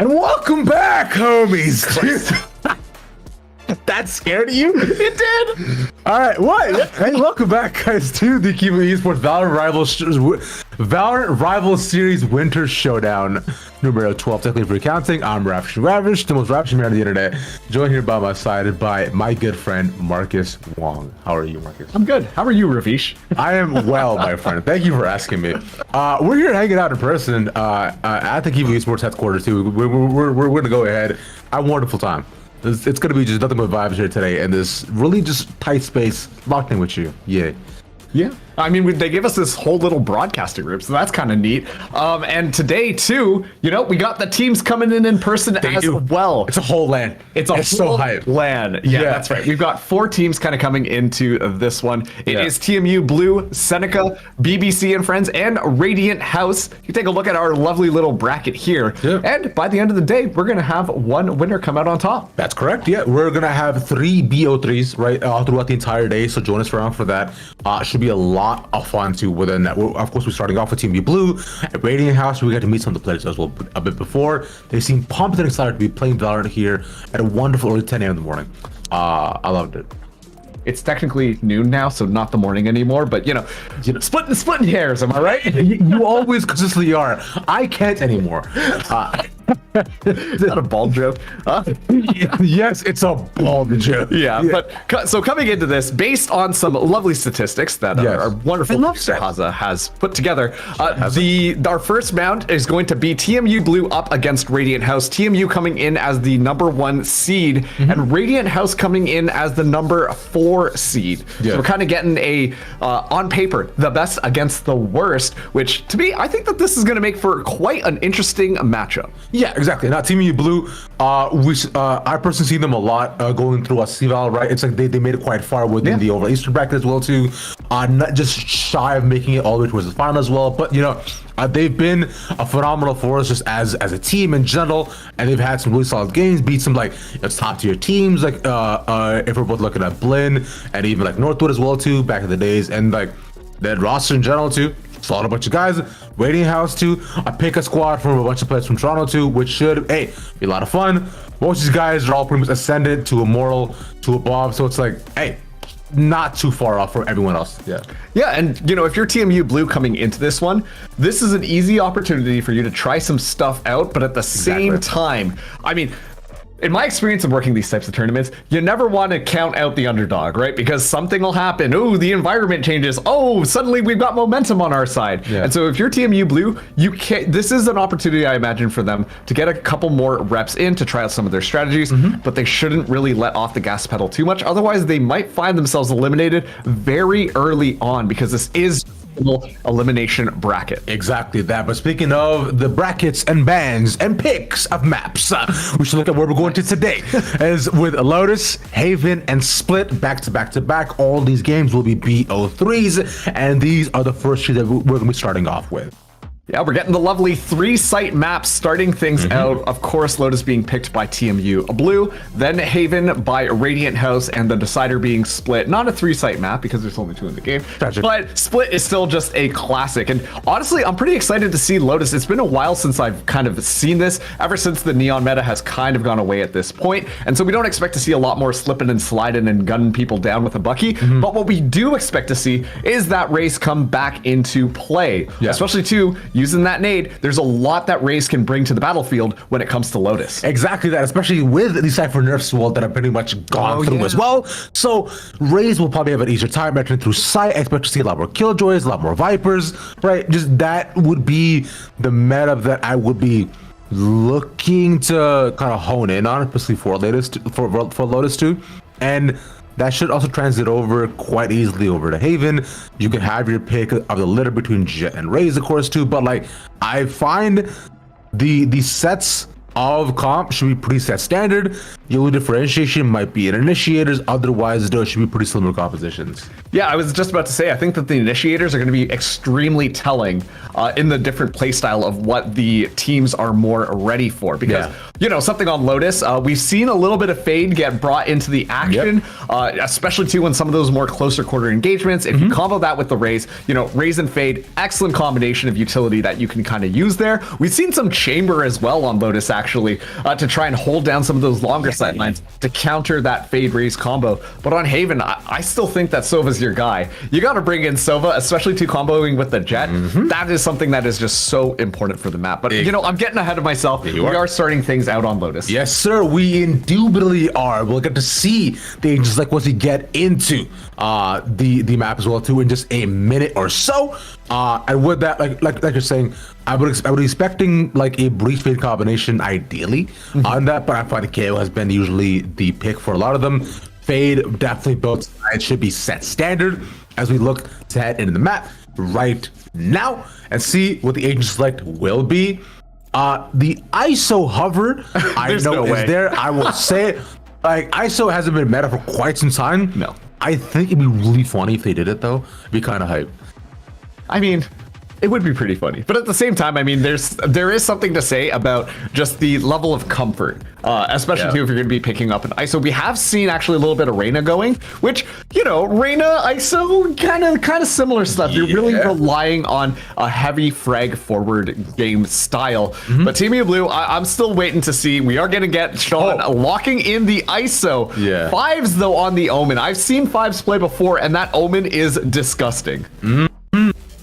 And welcome back, homies. That scared you? It did. All right, what? Hey, welcome back, guys, to the TMU Esports Valorant Rival Series Winter Showdown numero 12. Technically for counting, I'm Ravish, the most ravishing man on the internet. Joined here by my side by my good friend Marcus Wong. How are you, Marcus? I'm good. How are you, Ravish? I am well, my friend. Thank you for asking me. We're here hanging out in person at the TMU Esports headquarters too. We're going to go ahead. Have a wonderful time. It's going to be just nothing but vibes here today in this really just tight space, locked in with you. Yeah. Yeah. I mean, they gave us this whole little broadcasting room, so that's kind of neat. And today, too, you know, we got the teams coming in person as well. It's a whole LAN. It's so hype. LAN. Yeah, that's right. We've got 4 teams kind of coming into this one. It is TMU Blue, Seneca, BBC and Friends, and Radiant House. You take a look at our lovely little bracket here. Yeah. And by the end of the day, we're going to have one winner come out on top. That's correct. Yeah, we're going to have 3 BO3s right throughout the entire day. So join us around for that. Should be a lot of fun too within that. Of course, we're starting off with TMU Blue at Radiant House. We got to meet some of the players as well a bit before. They seem pumped and excited to be playing Valorant here at a wonderful early 10 a.m. in the morning. I loved it. It's technically noon now, so not the morning anymore, but you know splitting hairs, am I right? You always consistently are. I can't anymore. Is that a bald joke? Yes, it's a bald joke. Yeah, but so coming into this, based on some lovely statistics that our wonderful Haza has put together, our first round is going to be TMU Blue up against Radiant House. TMU coming in as the #1 seed, and Radiant House coming in as the #4 seed. Yeah. So we're kind of getting a, on paper, the best against the worst, which to me, I think that this is going to make for quite an interesting matchup. Yeah, exactly. Now, TMU Blue, I personally see them a lot going through a CVAL, right? It's like they made it quite far within the overall Eastern bracket as well, too. Not just shy of making it all the way towards the final as well, but, you know, they've been a phenomenal force just as a team in general, and they've had some really solid games, beat some, like, top tier teams, like, if we're both looking at Blinn and even, like, Northwood as well, too, back in the days, and, like, that roster in general, too. Solid a bunch of guys. Radiant House too. I pick a squad from a bunch of players from Toronto too, which should be a lot of fun. Most of these guys are all pretty much ascended to Immortal, to above, so it's like, hey, not too far off for everyone else. Yeah, and you know, if you're TMU Blue coming into this one, this is an easy opportunity for you to try some stuff out, but at the same time, I mean, in my experience of working these types of tournaments, you never want to count out the underdog, right? Because something will happen. Oh, the environment changes. Oh, suddenly we've got momentum on our side. Yeah. And so if you're TMU Blue, you can't. This is an opportunity, I imagine, for them to get a couple more reps in to try out some of their strategies, but they shouldn't really let off the gas pedal too much. Otherwise, they might find themselves eliminated very early on, because this is elimination bracket. Exactly that. But speaking of the brackets and bans and picks of maps, we should look at where we're going to today. As with Lotus, Haven, and Split back to back to back, all these games will be BO3s, and these are the first 2 that we're going to be starting off with. Yeah, we're getting the lovely 3-site maps starting things out. Of course, Lotus being picked by TMU Blue, then Haven by Radiant House, and the decider being Split. Not a 3-site map because there's only 2 in the game, but Split is still just a classic. And honestly, I'm pretty excited to see Lotus. It's been a while since I've kind of seen this, ever since the Neon meta has kind of gone away at this point. And so we don't expect to see a lot more slipping and sliding and gunning people down with a Bucky. But what we do expect to see is that Raze come back into play, especially too, using that nade. There's a lot that Raze can bring to the battlefield when it comes to Lotus. Exactly that, especially with the Cypher nerfs that have pretty much gone through as well. So Raze will probably have an easier time entering through sight. I expect to see a lot more Killjoys, a lot more Vipers, right? Just that would be the meta that I would be looking to kind of hone in on, especially for Lotus too. And that should also translate over quite easily over to Haven. You can have your pick of the litter between Jet and Raze, of course, too. But like, I find the sets of comp should be pretty set standard. The only differentiation might be in initiators. Otherwise, those should be pretty similar compositions. Yeah, I was just about to say, I think that the initiators are going to be extremely telling in the different playstyle of what the teams are more ready for. Because, you know, something on Lotus, we've seen a little bit of Fade get brought into the action, especially too when some of those more closer quarter engagements. If you combo that with the Raze, you know, Raze and Fade, excellent combination of utility that you can kind of use there. We've seen some Chamber as well on Lotus, actually. actually, to try and hold down some of those longer sight lines to counter that fade raise combo. But on Haven, I still think that Sova's your guy. You got to bring in Sova, especially to comboing with the Jet. That is something that is just so important for the map. But, you know, I'm getting ahead of myself. We are starting things out on Lotus. Yes, sir. We indubitably are. We'll get to see the Angels like once we get into the map as well too in just a minute or so. And with that, like you're saying, I would be expecting like a breach fade combination ideally on that, but I find KO has been usually the pick for a lot of them. Fade definitely both sides should be set standard as we look to head into the map right now and see what the agent select will be. The ISO hover, I know is there. I will say it. Like, ISO hasn't been meta for quite some time. No. I think it'd be really funny if they did it, though. It'd be kind of hype. I mean, it would be pretty funny. But at the same time, I mean, there is something to say about just the level of comfort, especially too if you're going to be picking up an ISO. We have seen actually a little bit of Reyna going, which, you know, Reyna, ISO, kind of similar stuff. You're really relying on a heavy frag forward game style. But TMU Blue, I'm still waiting to see. We are going to get Sean locking in the ISO. Fives, though, on the Omen. I've seen fives play before, and that Omen is disgusting.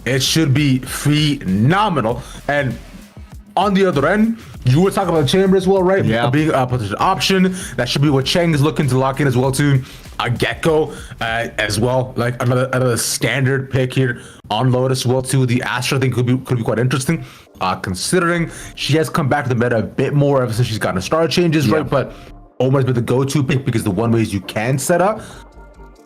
It should be phenomenal. And on the other end, you were talking about Chamber as well, right? Yeah. Being a potential option. That should be what Cheng is looking to lock in as well too. A Gecko as well, like another standard pick here on Lotus as well too. The Astra I think could be quite interesting, considering she has come back to the meta a bit more ever since she's gotten star changes, right? But Omen's been the go-to pick because the one ways you can set up.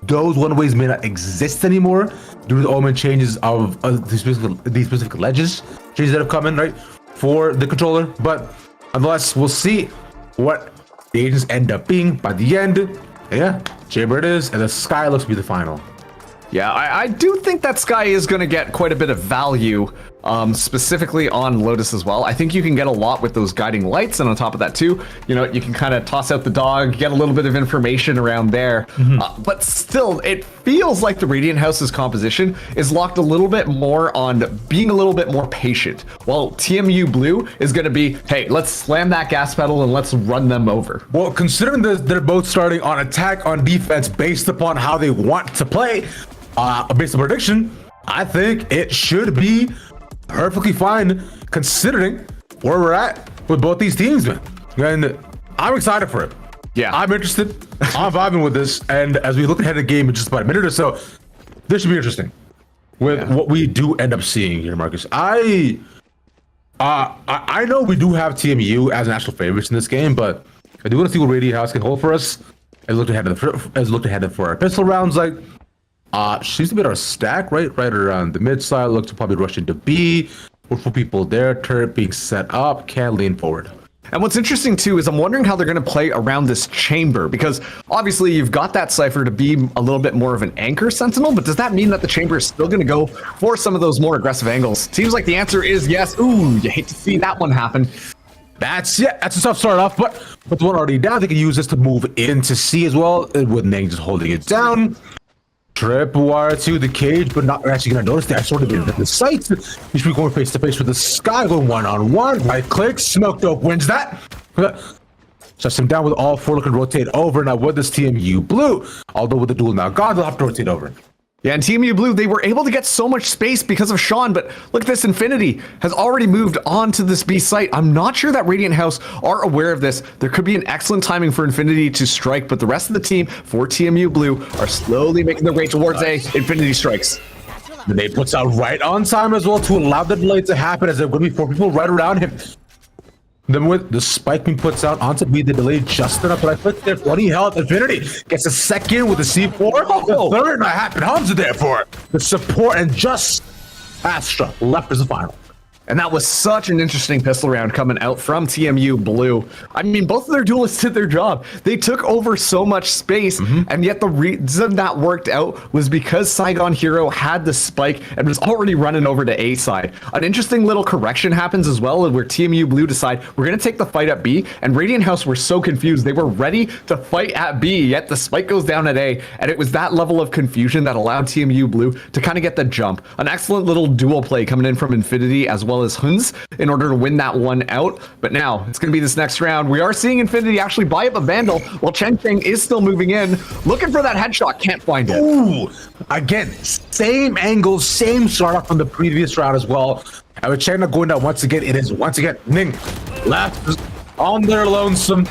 Those one ways may not exist anymore due to the Omen changes of these specific ledges changes that have come in, right, for the controller. But nonetheless, we'll see what the agents end up being by the end. Yeah, Chamber it is, and the Sky looks to be the final. Yeah, I do think that Sky is going to get quite a bit of value, specifically on Lotus as well. I think you can get a lot with those guiding lights, and on top of that too, you know, you can kind of toss out the dog, get a little bit of information around there. But still, it feels like the Radiant House's composition is locked a little bit more on being a little bit more patient, while TMU Blue is going to be, hey, let's slam that gas pedal and let's run them over. Well, considering that they're both starting on attack on defense based upon how they want to play, based on prediction, I think it should be perfectly fine considering where we're at with both these teams, man. And I'm excited for it. Yeah, I'm interested. I'm vibing with this. And as we look ahead of the game in just about a minute or so, this should be interesting with what we do end up seeing here, Marcus. I know we do have TMU as national favorites in this game, but I do want to see what Radiant House can hold for us as looked ahead for our pistol rounds. Like, seems to be our stack right around the mid side. Look to probably rush into B. Look for people there. Turret being set up. Can lean forward. And what's interesting too is I'm wondering how they're going to play around this chamber, because obviously you've got that Cypher to be a little bit more of an anchor sentinel, but does that mean that the chamber is still going to go for some of those more aggressive angles? Seems like the answer is yes. Ooh, you hate to see that one happen. That's a tough start off, but with the one already down, they can use this to move into C as well, with Nang just holding it down. Tripwire to the cage, but not actually going to notice that sort of in the sights. He should be going face to face with the Sky, going one-on-one. Right click, Smoke Dope wins that. Shuts him down with all four, looking to rotate over. Now with this TMU Blue, although with the duel now gone, they'll have to rotate over. Yeah, and TMU Blue, they were able to get so much space because of Sean, but look at this, Infinity has already moved on to this B site. I'm not sure that Radiant House are aware of this. There could be an excellent timing for Infinity to strike, but the rest of the team for TMU Blue are slowly making their way towards A. Infinity strikes. The nade puts out right on time as well to allow the delay to happen, as there will be four people right around him. Then with the spike being puts out onto B, the delay just enough, but I put there 20 health. Infinity gets a second with the C4. The third, and I happen Hum's there for the support, and just Astra left as the final. And that was such an interesting pistol round coming out from TMU Blue. I mean, both of their duelists did their job. They took over so much space, and yet the reason that worked out was because Saigon Hero had the spike and was already running over to A side. An interesting little correction happens as well, where TMU Blue decide we're going to take the fight at B, and Radiant House were so confused. They were ready to fight at B, yet the spike goes down at A, and it was that level of confusion that allowed TMU Blue to kind of get the jump. An excellent little duel play coming in from Infinity, as well well as Huns in order to win that one out. But now it's going to be this next round. We are seeing Infinity actually buy up a Vandal while Cheng Cheng is still moving in, looking for that headshot. Can't find it. Ooh, again, same angle, same startup from the previous round as well. I would Cheng going down once again. It is once again Ning left on their lonesome.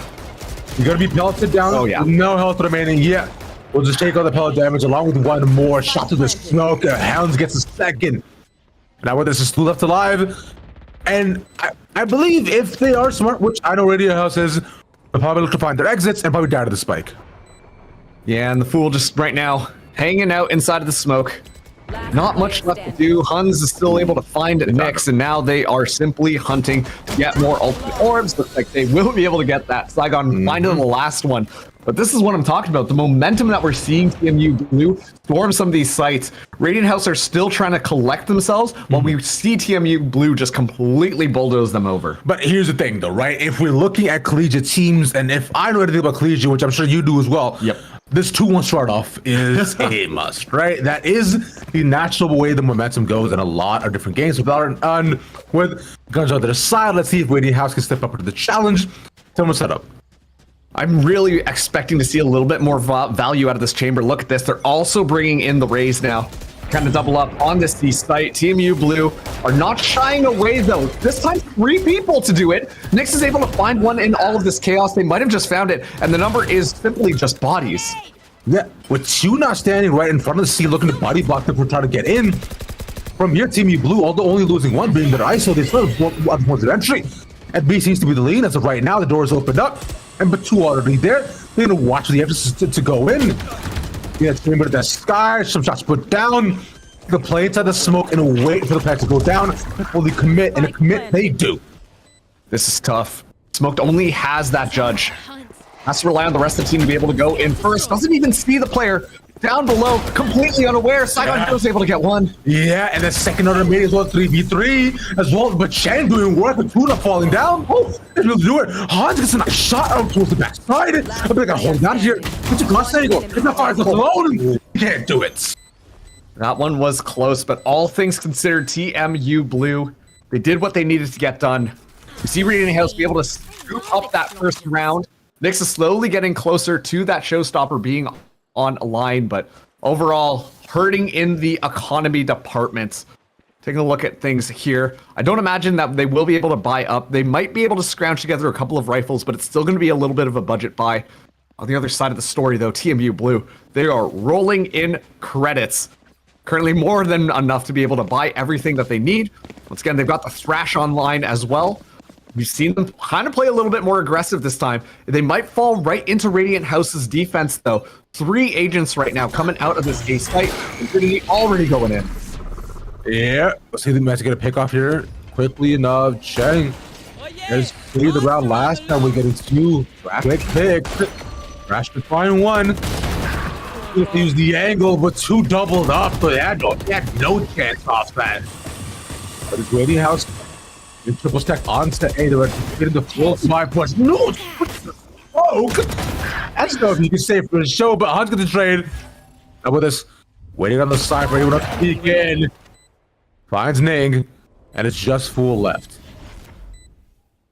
You're going to be pelleted down. Oh, yeah. No health remaining yet. We'll just take all the pellet damage along with one more shot to the smoke. Hounds gets a second. Now with this is two left alive. And I believe if they are smart, which I know Radio House is, they'll probably look to find their exits and probably die to the spike. Yeah, and the Fool just right now hanging out inside of the smoke. Not much left to do. Huns is still able to find Nyx, and now they are simply hunting to get more ultimate orbs. Looks like they will be able to get that. Saigon finding the last one. But this is what I'm talking about. The momentum that we're seeing TMU Blue storm some of these sites. Radiant House are still trying to collect themselves while we see TMU Blue just completely bulldoze them over. But here's the thing, though, right? If we're looking at collegiate teams, and if I know anything about collegiate, which I'm sure you do as well, yep, this 2-1 start off is a must, right? That is the natural way the momentum goes in a lot of different games. And with guns on their side, let's see if Radiant House can step up into the challenge. Tell them set up. I'm really expecting to see a little bit more value out of this chamber. Look at this. They're also bringing in the Rays now. Kind of double up on this C site. TMU Blue are not shying away, though. This time, 3 people to do it. Nyx is able to find one in all of this chaos. They might have just found it, and the number is simply just bodies. Yeah, with 2 not standing right in front of the C, looking to body block them for trying to get in. From here, TMU Blue, although only losing 1, being their ISO, they still have 1 point of entry. And B seems to be the lead. As of right now, the door is opened up. And but 2 already there. They're gonna watch the emphasis to go in. Yeah, chamber to the sky. Some shots put down. The play inside the smoke and wait for the pack to go down. Fully commit, and a commit they do. This is tough. Smoked only has that judge. Has to rely on the rest of the team to be able to go in first. Doesn't even see the player down below, completely unaware. Saigon was able to get one. Yeah, and the second order made as well, 3v3 as well. But Chang doing work with Tuna falling down. Oh, he'll do it. Hans gets a nice shot out towards the backside. I'm gonna hold down here. It's a glass angle. It's not fire alone. You can't do it. That one was close, but all things considered, TMU Blue, they did what they needed to get done. We see Radiant House be able to scoop up that first round. Nyx is slowly getting closer to that showstopper being on a line, but overall hurting in the economy department. Taking a look at things here, I don't imagine that they will be able to buy up. They might be able to scrounge together a couple of rifles, but it's still going to be a little bit of a budget buy. On the other side of the story, though, TMU Blue, they are rolling in credits. Currently more than enough to be able to buy everything that they need. Once again, they've got the Thrash online as well. We've seen them kind of play a little bit more aggressive this time. They might fall right into Radiant House's defense, though. 3 agents right now coming out of this A site. Infinity already going in. Yeah, let's see the match get a pick off here quickly enough. Chang has cleared the round last time. We're getting 2 quick pick. Crash to find 1. Use the angle, but 2 doubled up. But they had no chance off that. But it's Radiant House. In triple stack onto A, they were getting the full 5 points. No, smoke. That's not you can say for the show, but Hans gonna trade. And with this, waiting on the side for anyone to peek in. Finds Ning, and it's just Fool left.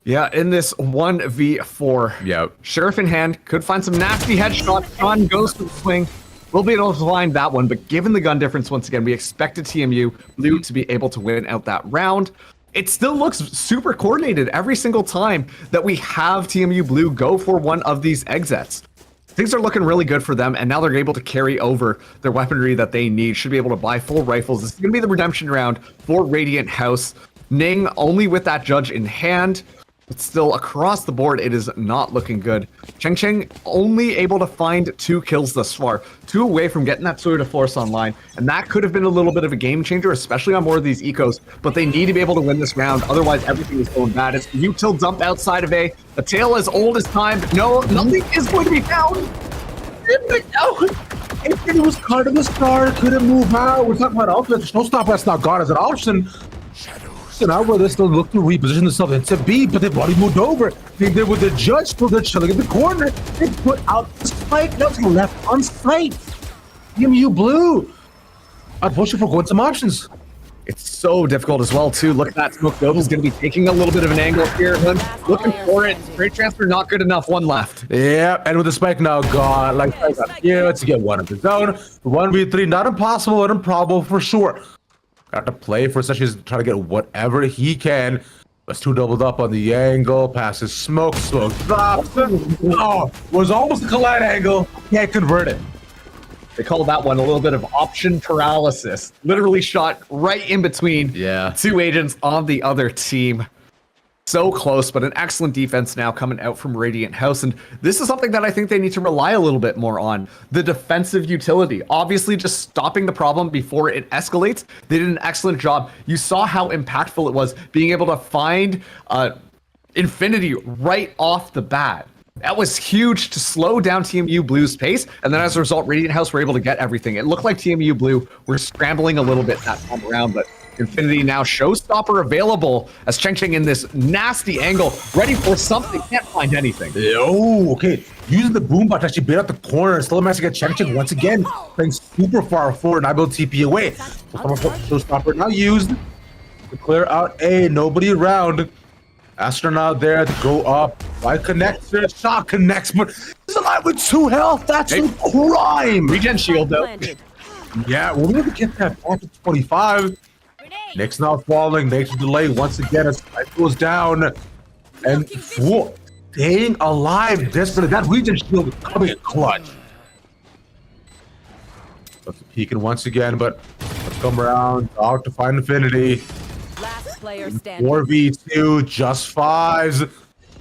Yeah, in this 1v4. Yep. Sheriff in hand, could find some nasty headshots. Sean goes for the swing. We'll be able to find that one, but given the gun difference, once again, we expected TMU Blue to be able to win out that round. It still looks super coordinated every single time that we have TMU Blue go for one of these exits. Things are looking really good for them, and now they're able to carry over their weaponry that they need. Should be able to buy full rifles. This is going to be the redemption round for Radiant House. Ning only with that judge in hand, but still across the board, it is not looking good. Cheng Cheng only able to find 2 kills thus far, 2 away from getting that Tour de Force online, and that could have been a little bit of a game changer, especially on more of these ecos, but they need to be able to win this round, otherwise everything is going bad. It's the util dump outside of A, a tale as old as time. No, nothing is going to be found. If it was card of the star, couldn't move out. We're talking about outfits. Showstopper that's not gone as an option. So now where they still look to reposition themselves into B, but they've already moved over. They did with the judge, so they're chilling in the corner. They put out the spike. That's left on site. TMU Blue. Unfortunately, for going some options. It's so difficult as well, too. Look at that. Smoke Nova's going to be taking a little bit of an angle here. Looking for it. Straight transfer, not good enough. One left. Yeah, and with the spike now gone, like here to get one of his own. 1v3, not impossible, but improbable for sure. Got to play for such as trying to get whatever he can. Let's two doubled up on the angle, passes smoke drops. Oh, was almost a collide angle. Can't convert it. They call that one a little bit of option paralysis. Literally shot right in between two agents on the other team. So close, but an excellent defense now coming out from Radiant House. And this is something that I think they need to rely a little bit more on. The defensive utility. Obviously, just stopping the problem before it escalates. They did an excellent job. You saw how impactful it was being able to find Infinity right off the bat. That was huge to slow down TMU Blue's pace, and then as a result, Radiant House were able to get everything. It looked like TMU Blue were scrambling a little bit that time around, but Infinity now showstopper available as Cheng in this nasty angle, ready for something, can't find anything. Oh, okay. Using the boom bot to actually bait out the corner and still managed to get Cheng once again, playing super far forward, not able to TP away. Showstopper now used to clear out A, nobody around. Astronaut there to go up. Why connects? Shot connects, but he's alive with 2 health. That's a crime. Regen shield though. Yeah, we're gonna get that back to 25. Nick's now falling. Makes a delay once again as it goes down. And staying alive desperately. That Regen shield is coming in clutch. That's peeking once again, but let's come around. Out to find Infinity. Last player standing. 4v2, just 5s.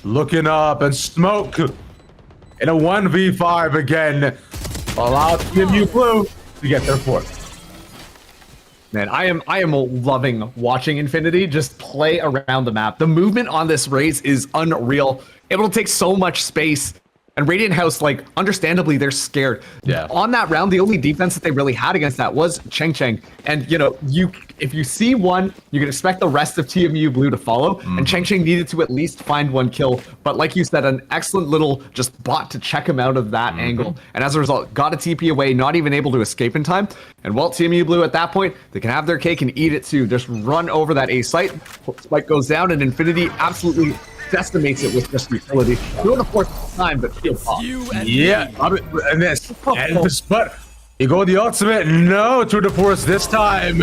Looking up and smoke. In a 1v5 again. Allow TMU Blue to get their fourth. Man, I am loving watching Infinity just play around the map. The movement on this race is unreal. Able to take so much space. And Radiant House, like, understandably, they're scared. Yeah. On that round, the only defense that they really had against that was Cheng. And, you know, if you see one, you can expect the rest of TMU Blue to follow. And Cheng needed to at least find 1 kill. But like you said, an excellent little just bot to check him out of that angle. And as a result, got a TP away, not even able to escape in time. And while TMU Blue at that point, they can have their cake and eat it too. Just run over that A site. Spike goes down, and Infinity absolutely decimates it with just utility. Doing the fourth time, but feel pop. Yeah, and this, but you go the ultimate. No, to the force this time,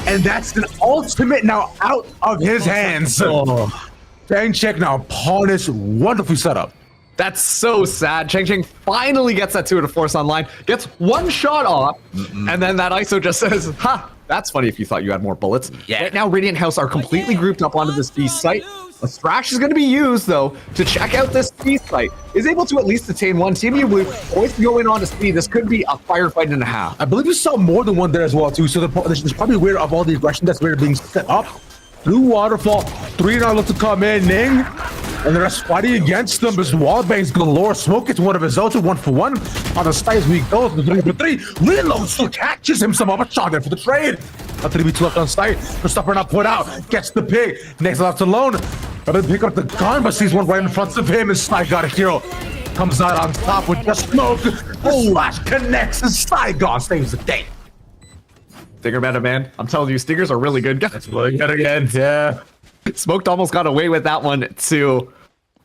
and that's an ultimate now out of his hands. Cheng now punish, wonderfully set up. That's so sad. Cheng finally gets that 2 to force online, gets 1 shot off, and then that ISO just says, "Ha, that's funny if you thought you had more bullets." Yeah. Right now, Radiant House are completely grouped up onto this B site. A thrash is going to be used, though, to check out this B site. Is able to at least detain 1. TMU Blue poised to go in on to speed. This could be a firefight and a half. I believe we saw more than one there as well too. So there's probably aware of all the aggression that's being set up. Blue waterfall, 3 now look to come in. Ning, and the rest fighting against them. There's wallbangs galore. Smoke gets one of his ults, 1 for 1 on the side as we go. The 3 for 3. Reload still catches him some other shot there for the trade. A 3v2 left on site. The stopper not put out. Gets the pig. Next left alone. But then pick up the gun, but sees one right in front of him. And Sly got a hero. Comes out on top with just smoke. Flash connects, and Saigon saves the day. Stinger meta, man. I'm telling you, Stingers are really good. That's really good again. Yeah. Smoked almost got away with that one, too.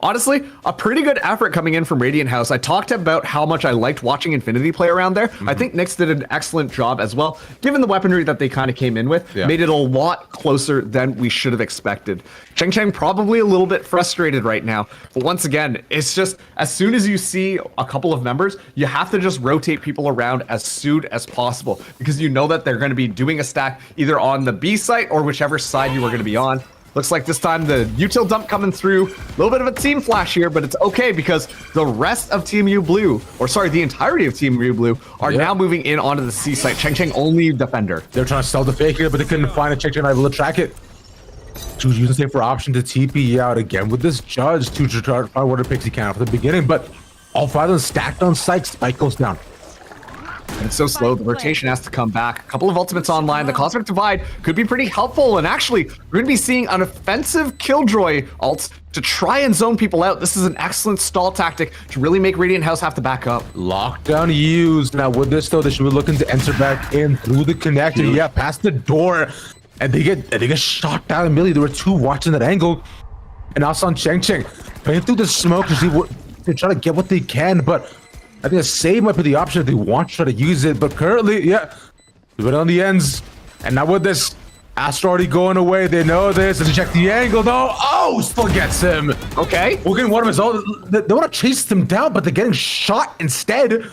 Honestly, a pretty good effort coming in from Radiant House. I talked about how much I liked watching Infinity play around there. I think Nyx did an excellent job as well, given the weaponry that they kind of came in with. Made it a lot closer than we should have expected. Cheng probably a little bit frustrated right now. But once again, it's just, as soon as you see a couple of members, you have to just rotate people around as soon as possible, because you know that they're going to be doing a stack either on the B site or whichever side you are going to be on. Looks like this time the util dump coming through. A little bit of a team flash here, but it's okay because the rest of TMU Blue, or sorry, the entirety of TMU Blue, are now moving in onto the C site. Cheng only defender. They're trying to sell the fake here, but they couldn't find it. Cheng not able to track it. Choose using safer option to TP out again with this judge to try to find what picks he can from the beginning, but all 5 of them stacked on site. Spike goes down. And it's so slow, the rotation has to come back. A couple of ultimates online. The Cosmic Divide could be pretty helpful. And actually, we're going to be seeing an offensive Killjoy ult to try and zone people out. This is an excellent stall tactic to really make Radiant House have to back up. Lockdown used. Now with this though, they should be looking to enter back in through the connector. Yeah, past the door. and they get shot down immediately. There were two watching that angle, and now Son Cheng playing through the smoke to see what they try to get what they can. But I think the save might be the option if they want to try to use it. But currently, yeah, they've been on the ends, and now with this Astro already going away, they know this. Let's check the angle though. Oh, still gets him. Okay, we're getting one of his own. They want to chase them down, but they're getting shot instead.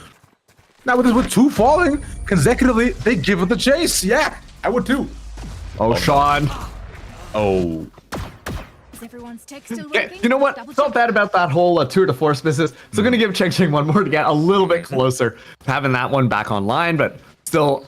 Now with two falling consecutively, they give it the chase. Yeah, I would too. Oh, Sean. Oh. Is everyone's tech still Yeah, working? you know what? Double Felt check. bad about that whole tour de force business. So gonna give Cheng one more to get a little bit closer to having that one back online, but still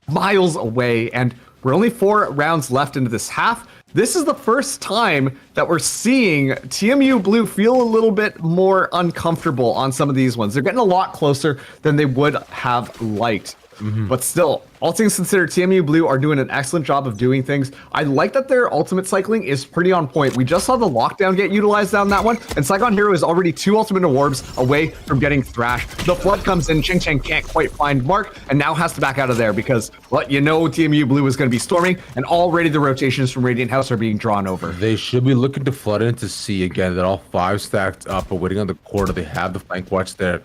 miles away. And we're only 4 rounds left into this half. This is the first time that we're seeing TMU Blue feel a little bit more uncomfortable on some of these ones. They're getting a lot closer than they would have liked. But still, all things considered, TMU Blue are doing an excellent job of doing things. I like that their ultimate cycling is pretty on point. We just saw the lockdown get utilized on that one, and Saigon Hero is already 2 ultimate orbs away from getting thrashed. The flood comes in, Cheng can't quite find Mark, and now has to back out of there because, well, you know TMU Blue is going to be storming, and already the rotations from Radiant House are being drawn over. They should be looking to flood in to see again. They're all 5 stacked up, but waiting on the corner. They have the flank watch there.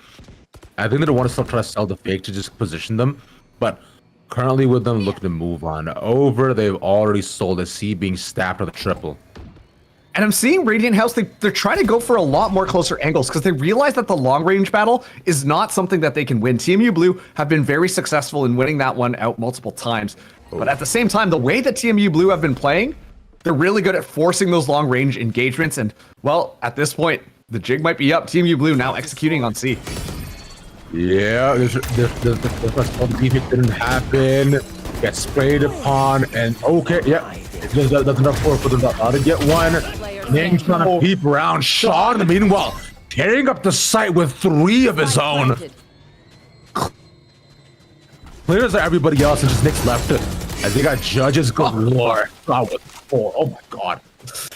I think they don't want to still try to sell the fake to just position them, but currently with them looking to move on over, they've already sold a C being stabbed on the triple. And I'm seeing Radiant House, they're trying to go for a lot more closer angles because they realize that the long range battle is not something that they can win. TMU Blue have been very successful in winning that one out multiple times. But at the same time, the way that TMU Blue have been playing, they're really good at forcing those long range engagements. And well, at this point, the jig might be up. TMU Blue now executing on C. Yeah, the defect didn't happen. Get sprayed upon, and okay, yeah, that's enough for them to get one. Ning trying to peep around. Sean, meanwhile, tearing up the site with 3 of his own. Clear as everybody else, and just Nick's left it. As they got judges galore. Oh my god.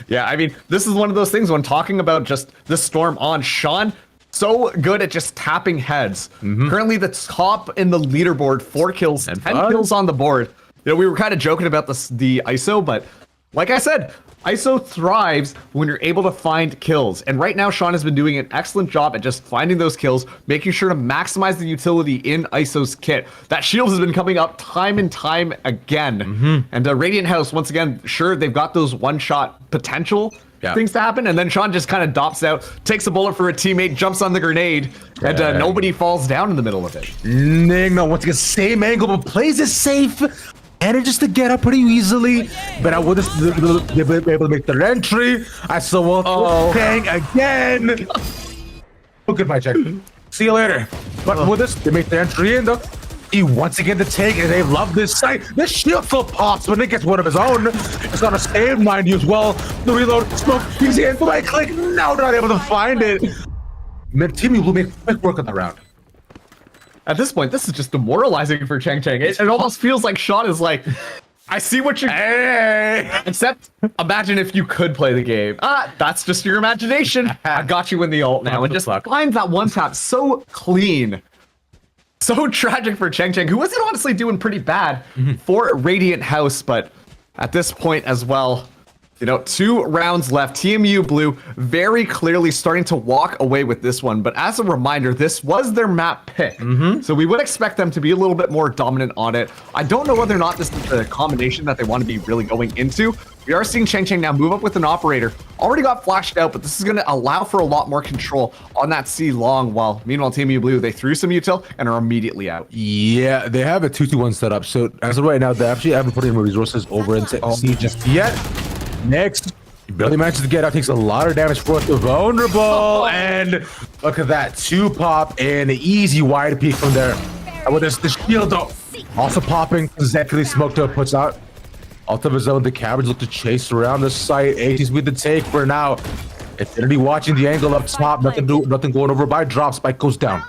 Yeah, I mean, this is one of those things when talking about just the storm on Sean. So good at just tapping heads. Currently the top in the leaderboard, 4 kills, and 10 kills on the board. You know, we were kind of joking about the ISO, but like I said, ISO thrives when you're able to find kills. And right now, Sean has been doing an excellent job at just finding those kills, making sure to maximize the utility in ISO's kit. That shield has been coming up time and time again. And Radiant House, once again, sure, they've got those one-shot potential things to happen, and then Sean just kind of dops out, takes a bullet for a teammate, jumps on the grenade, and nobody falls down in the middle of it. Ning, no, once again, same angle, but plays it safe. Manages to get up pretty easily, but I would have been able to make their entry. I saw bang again. Oh, goodbye, Jack. See you later. But with this, they make their entry in though. He once again to take, and they love this site. This shield still pops when it gets one of his own. It's on a save, mind you, as well. The reload, smoke, he's in, the right click. No, not able to find it. TMU will make quick work on the round. At this point, this is just demoralizing for Cheng. It almost feels like Sean is like, I see what you're except imagine if you could play the game. That's just your imagination. I got you in the ult now. And just finds that one tap so clean. So tragic for Cheng, who wasn't honestly doing pretty bad for Radiant House, but at this point as well, you know, 2 rounds left. TMU Blue very clearly starting to walk away with this one, but as a reminder, this was their map pick. So we would expect them to be a little bit more dominant on it. I don't know whether or not this is the combination that they want to be really going into. We are seeing Cheng now move up with an operator. Already got flashed out, but this is going to allow for a lot more control on that C long, while meanwhile TMU Blue, they threw some util and are immediately out. Yeah, they have a 2-2-1 setup. So as of right now, they actually haven't put any resources over into C just yet. Next, he barely manages to get out, takes a lot of damage for the vulnerable, and look at that, 2 pop and an easy wide peek from there. And with this, the shield though, also popping, exactly smoked up, puts out. Alt of his own, the cabbage look to chase around the site. AT's with the take for now. Infinity watching the angle up top, nothing going over by drop, spike goes down.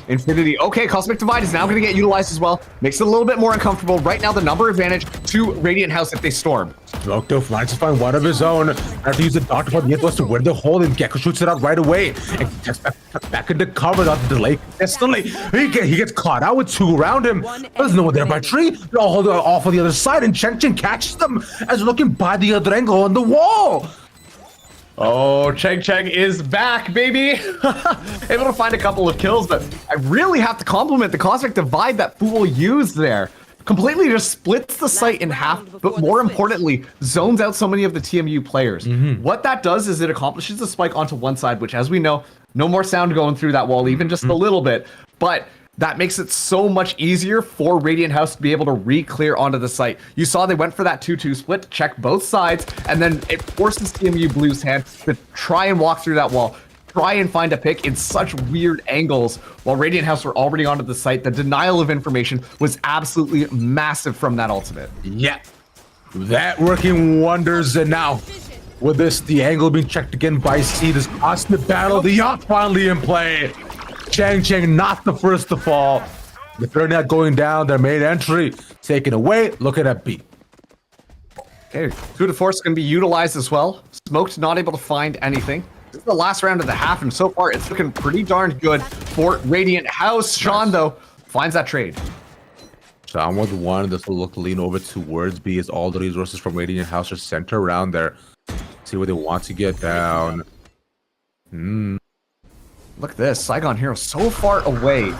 Infinity. Okay, Cosmic Divide is now going to get utilized as well. Makes it a little bit more uncomfortable. Right now, the number advantage to Radiant House if they storm. Smoked finds to find one of his own. After using the Doctor for the Ethos to win the hole, and Gecko shoots it out right away. And gets back into cover, not the delay. Instantly, he gets caught out with 2 around him. There's no one there by tree. They're all off on the other side, and Chen catches them as looking by the other angle on the wall. Oh, Cheng is back, baby! Able to find a couple of kills, but I really have to compliment the Cosmic Divide that Fool used there. Completely just splits the site in half, but more importantly, zones out so many of the TMU players. What that does is it accomplishes the spike onto one side, which, as we know, no more sound going through that wall, even just a little bit. But that makes it so much easier for Radiant House to be able to re-clear onto the site. You saw they went for that 2-2 split to check both sides, and then it forces TMU Blue's hand to try and walk through that wall, try and find a pick in such weird angles, while Radiant House were already onto the site. The denial of information was absolutely massive from that ultimate. Yeah, that working wonders, and now with this, the angle being checked again by C, this constant battle, the yacht finally in play. Cheng not the first to fall. The third net going down, their main entry taken away. Looking at B. Okay, Coup de Force going to be utilized as well. Smoked not able to find anything. This is the last round of the half, and so far it's looking pretty darn good for Radiant House. Sean, though, finds that trade. Sean with 1. This will look to lean over towards B as all the resources from Radiant House are centered around there. See where they want to get down. Look at this, Saigon Hero so far away.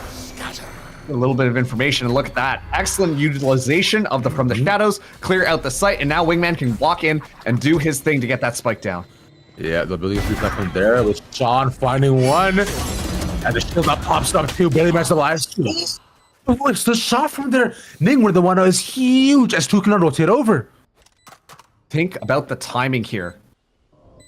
A little bit of information, and look at that. Excellent utilization of the from the shadows, clear out the site, and now Wingman can walk in and do his thing to get that spike down. Yeah, the ability to free from there with Sean finding 1. And the shield up pops up too. Barely managed the last 2. It's the shot from there. Ning with the 1 is huge as 2 cannot rotate over. Think about the timing here.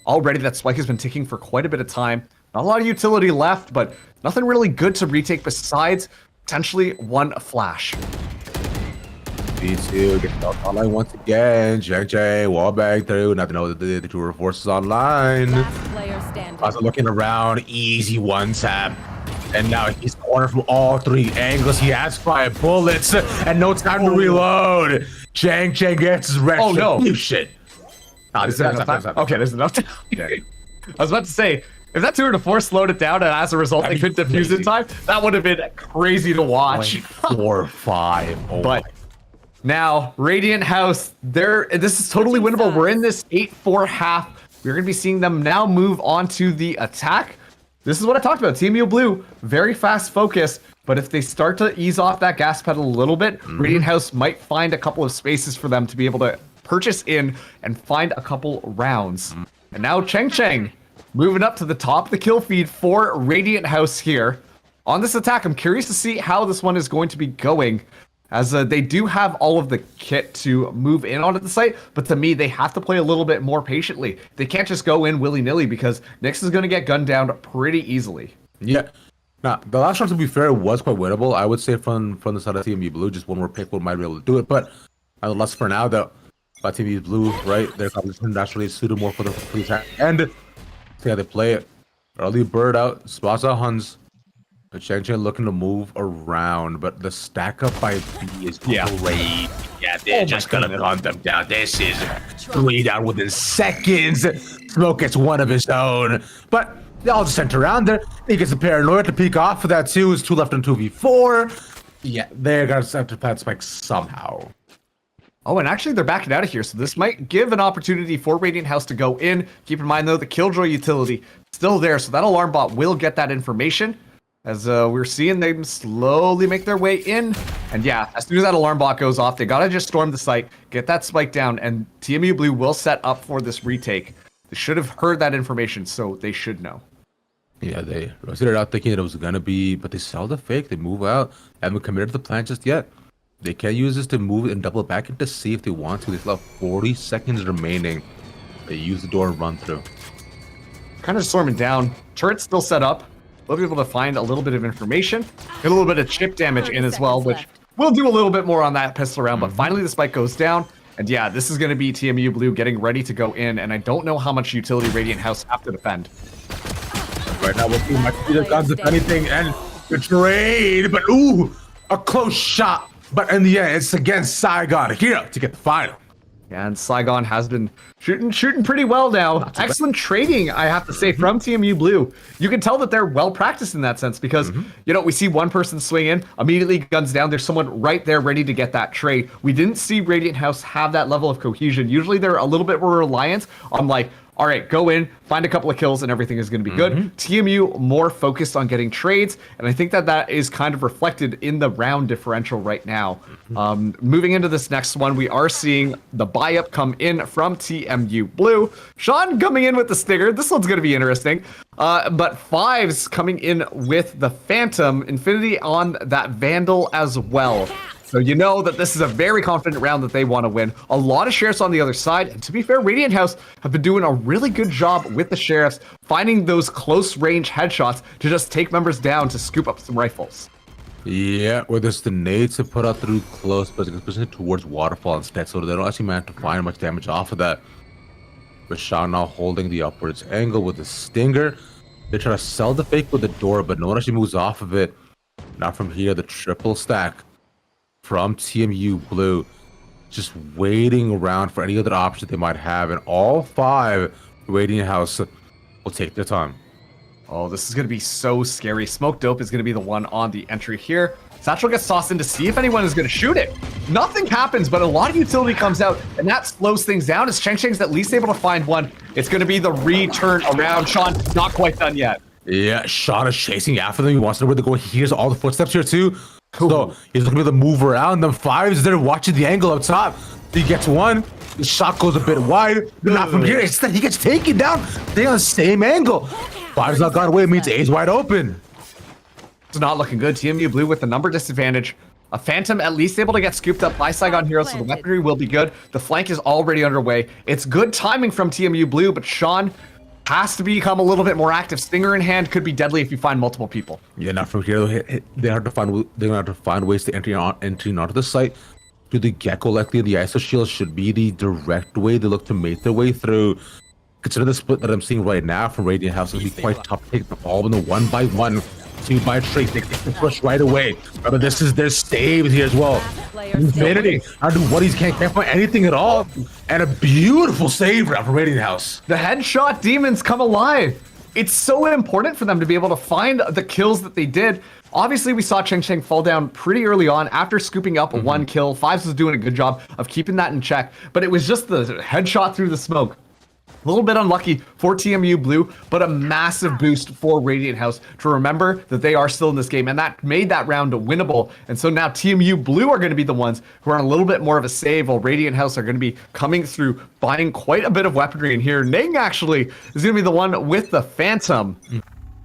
Already that spike has been ticking for quite a bit of time. Not a lot of utility left, but nothing really good to retake besides potentially 1 flash. B2 gets out online once again. JJ, wallbang through. Not to know that the 2 forces online. Last player standing. Also looking around, easy 1 tap. And now he's cornered from all 3 angles. He has 5 bullets and no time to reload. Cheng gets his retribution. Oh, is there enough time? Okay, there's enough time. Okay. I was about to say, if that 2-4 slowed it down, and as a result, they couldn't defuse in time, that would have been crazy to watch. 4 or 5. Oh but now, Radiant House, this is totally winnable. We're in this 8-4 half. We're going to be seeing them now move on to the attack. This is what I talked about. TMU Blue, very fast focused, but if they start to ease off that gas pedal a little bit, Radiant House might find a couple of spaces for them to be able to purchase in and find a couple rounds. And now Cheng moving up to the top of the kill feed for Radiant House here. On this attack, I'm curious to see how this one is going to be going, as they do have all of the kit to move in onto the site, but to me, they have to play a little bit more patiently. They can't just go in willy-nilly because Nyx is going to get gunned down pretty easily. Yeah. Now, the last round, to be fair, was quite winnable. I would say from the side of TMU Blue, just 1 more pick might be able to do it, but nonetheless, for now, though, by TMU Blue, right, their competition naturally suited more for the attack. And see how they play it. Early bird out, spots out Huns. Cheng looking to move around, but the stack up by B is great. Yeah, they're just gonna gun them down. This is 3 down within seconds. Smoke gets 1 of his own, but they all just center around there. He gets a paranoia to peek off for that too. It's 2 left on 2v4. Yeah, they're gonna have to plant spike somehow. Oh, and actually they're backing out of here, so this might give an opportunity for Radiant House to go in. Keep in mind though, the Killjoy utility still there, so that alarm bot will get that information. As we're seeing them slowly make their way in. And yeah, as soon as that alarm bot goes off, they gotta just storm the site, get that spike down, and TMU Blue will set up for this retake. They should have heard that information, so they should know. Yeah, they rotated out thinking that it was gonna be, but they sell the fake, they move out, haven't committed to the plan just yet. They can use this to move and double back in to see if they want to. They still have 40 seconds remaining. They use the door and run through. Kind of storming down. Turret's still set up. We'll be able to find a little bit of information. Get a little bit of chip damage in as well, which we'll do a little bit more on that pistol round. But finally the spike goes down. And yeah, this is going to be TMU Blue getting ready to go in. And I don't know how much utility Radiant House have to defend. Right now we'll see much speed of guns if anything. And the trade, but ooh, a close shot. But in the end, it's against Saigon here to get the final. And Saigon has been shooting pretty well now. Excellent trading, I have to say, from TMU Blue. You can tell that they're well practiced in that sense because, you know, we see one person swing in, immediately guns down. There's someone right there ready to get that trade. We didn't see Radiant House have that level of cohesion. Usually they're a little bit more reliant on like, all right, go in, find a couple of kills, and everything is going to be good. TMU more focused on getting trades, and I think that that is kind of reflected in the round differential right now. Moving into this next one, we are seeing the buy-up come in from TMU Blue. Sean coming in with the stinger. This one's going to be interesting. But Fives coming in with the Phantom, Infinity on that Vandal as well. So you know that this is a very confident round that they want to win. A lot of sheriffs on the other side. And to be fair, Radiant House have been doing a really good job with the sheriffs, finding those close range headshots to just take members down to scoop up some rifles. Yeah, with this the nades to put out through close, but especially towards Waterfall instead, so they don't actually manage to find much damage off of that. But Sean now holding the upwards angle with the stinger. They try to sell the fake with the door, but no one actually moves off of it. Now from here, the triple stack from TMU Blue, just waiting around for any other option they might have, and all five Radiant House will take their time. Oh, this is going to be so scary. Smoke Dope is going to be the one on the entry here. Satchel gets tossed in to see if anyone is going to shoot it. Nothing happens, but a lot of utility comes out, and that slows things down as Cheng Cheng's at least able to find one. It's going to be the return around. Sean, not quite done yet. Yeah, Sean is chasing after them. He wants to know where to go. He hears all the footsteps here too. So he's looking to move around. Them Fives there watching the angle up top. He gets one. The shot goes a bit wide. But not from here. Instead, he gets taken down. They on the same angle. Fives not got away. It means A's wide open. It's not looking good. TMU Blue with the number disadvantage. A Phantom at least able to get scooped up by Saigon Heroes, so the weaponry will be good. The flank is already underway. It's good timing from TMU Blue, but Sean has to become a little bit more active. Stinger in hand could be deadly if you find multiple people. Yeah, not from here. They have to find ways to enter onto the site. To the Gecko, likely the ISO shield should be the direct way they look to make their way through. Consider the split that I'm seeing right now from Radiant House. It'll be quite tough to take them all in the 1-by-1, 2-by-3. They get the push right away. Remember, this is their staves here as well. Infinity, I do what he can't find anything at all. And a beautiful save round from Radiant House. The headshot demons come alive. It's so important for them to be able to find the kills that they did. Obviously, we saw Cheng Cheng fall down pretty early on after scooping up one kill. Fives was doing a good job of keeping that in check, but it was just the headshot through the smoke. A little bit unlucky for TMU Blue, but a massive boost for Radiant House to remember that they are still in this game, and that made that round winnable. And so now TMU Blue are going to be the ones who are on a little bit more of a save, while Radiant House are going to be coming through, buying quite a bit of weaponry in here. Ning actually is going to be the one with the Phantom.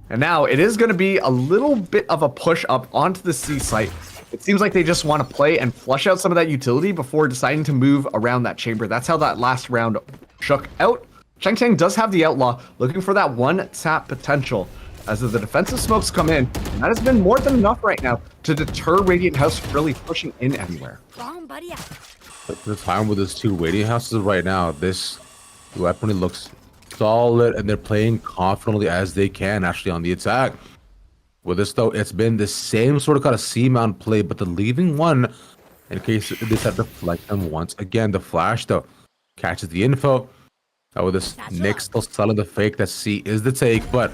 And now it is going to be a little bit of a push up onto the C site. It seems like they just want to play and flush out some of that utility before deciding to move around that chamber. That's how that last round shook out. Cheng Cheng does have the Outlaw, looking for that one tap potential. As the defensive smokes come in, and that has been more than enough right now to deter Radiant House from really pushing in anywhere. Wrong, buddy. At the time with these two Radiant Houses right now, this weaponry looks solid, and they're playing confidently as they can actually on the attack. With this though, it's been the same sort of kind of C-mount play, but the leaving one in case they decide to deflect them once again. The flash though catches the info. With this Nick still selling the fake that C is the take, but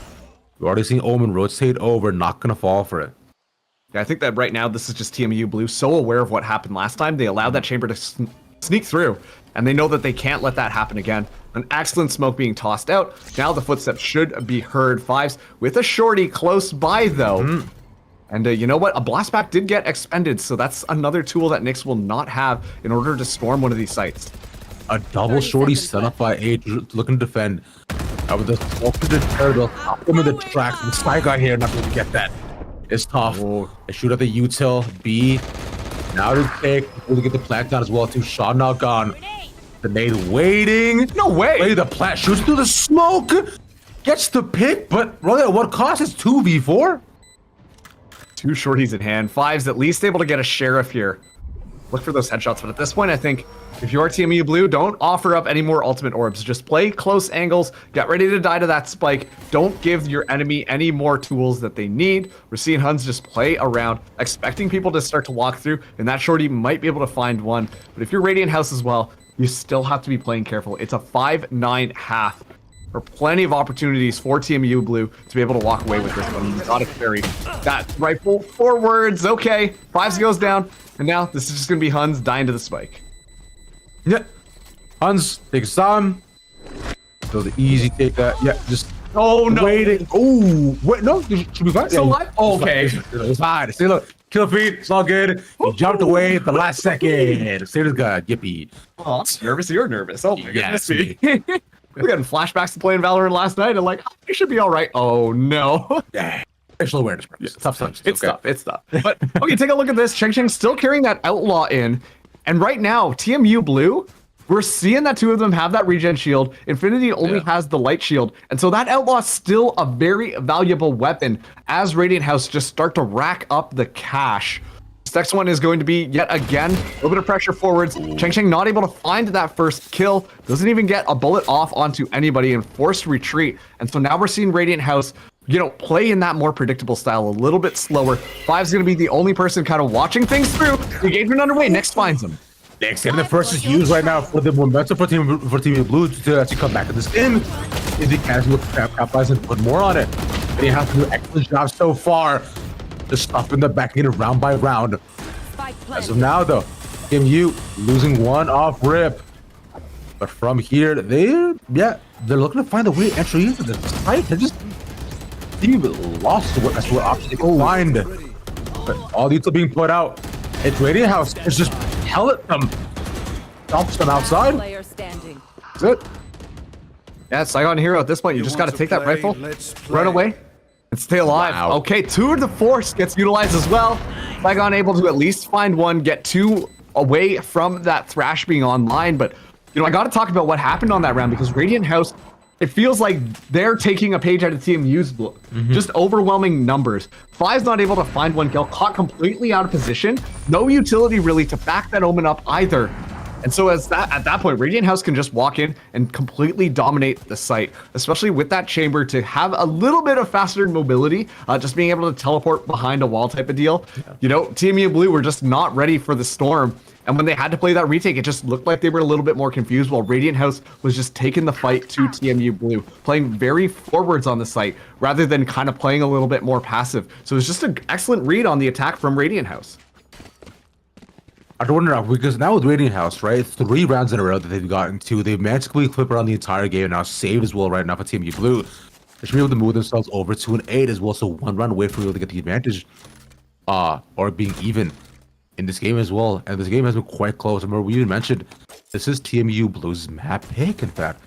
we're already seeing Omen rotate over, not gonna fall for it. Yeah, I think that right now this is just TMU Blue so aware of what happened last time. They allowed that chamber to sneak through, and they know that they can't let that happen again. An excellent smoke being tossed out. Now the footsteps should be heard. Fives with a shorty close by though. And you know what? A blastback did get expended, so that's another tool that Nyx will not have in order to storm one of these sites. A double shorty set up by A, looking to defend. With the smoke to deter, they'll stop them in the tracks. The Spy guy here not going to get that. It's tough. They shoot at the util. B. Now to take. We'll get the plant down as well too. Shot now gone. The nade waiting. No way. The plant shoots through the smoke. Gets the pick, but really at what cost? It's 2v4. Two shorties in hand. Fives at least able to get a sheriff here. look for those headshots. But at this point, I think if you are TMU Blue, don't offer up any more ultimate orbs. Just play close angles, get ready to die to that spike. Don't give your enemy any more tools that they need. We're seeing Huns just play around, expecting people to start to walk through, and that shorty might be able to find one. But if you're Radiant House as well, you still have to be playing careful. It's a 5-9 half. There are plenty of opportunities for TMU Blue to be able to walk away with this one. You gotta carry that rifle forwards. Okay, Fives goes down, and now this is just gonna be Huns dying to the spike. Yeah. Huns takes time. So the easy take that. Yeah, just waiting. Oh, wait, no, you should be fine. Still alive? Oh, okay. It's fine. See, look, kill feed. It's all good. He jumped away at the last second. Save as God. Yippee. Oh, I'm nervous. You're nervous. Oh my Yes, goodness me. We're getting flashbacks to playing Valorant last night, and like, I should be all right. Oh no. Yeah. Spatial awareness. It's tough times. It's tough. It's tough. But okay, take a look at this. Cheng Cheng still carrying that outlaw in, and right now TMU Blue, we're seeing that two of them have that regen shield. Infinity only has the light shield, and so that outlaw is still a very valuable weapon as Radiant House just start to rack up the cash. This next one is going to be, yet again, a little bit of pressure forwards. Cheng Cheng not able to find that first kill. Doesn't even get a bullet off onto anybody and forced retreat. And so now we're seeing Radiant House, you know, play in that more predictable style, a little bit slower. Five's going to be the only person kind of watching things through. The engagement underway. Next finds him. Next game, the first is used right now for the momentum for Team Blue to actually come back to this game. If he can capitalize and put more on it. And he has to do an excellent job so far. Just stopping the back end round by round. As of now, though, TMU losing one off rip. But from here, they're looking to find a way to enter into the fight. They just lost what options they can find. But all these are being put out. It's Radiant House. It's just hell at them. Dumps them outside. That's it. Yeah, Saigon Hero at this point, you just got to take that rifle, run away, and stay alive. Wow. Okay, 2 of the Force gets utilized as well. Saigon able to at least find one, get 2 away from that Thrash being online. But, you know, I got to talk about what happened on that round because Radiant House, it feels like they're taking a page out of TMU's book. Just overwhelming numbers. Five's not able to find one kill, caught completely out of position. No utility really to back that Omen up either. And so at that point, Radiant House can just walk in and completely dominate the site, especially with that chamber to have a little bit of faster mobility, just being able to teleport behind a wall type of deal. Yeah. You know, TMU Blue were just not ready for the storm. And when they had to play that retake, it just looked like they were a little bit more confused while Radiant House was just taking the fight to TMU Blue, playing very forwards on the site rather than kind of playing a little bit more passive. So it was just an excellent read on the attack from Radiant House. I wonder because now with Radiant House, right, 3 rounds in a row that they've gotten to, they've managed to flip around the entire game and now saved as well right now for TMU Blue. They should be able to move themselves over to an 8 as well, so 1 round away from able to get the advantage, or being even in this game as well. And this game has been quite close. Remember, we even mentioned this is TMU Blue's map pick, in fact.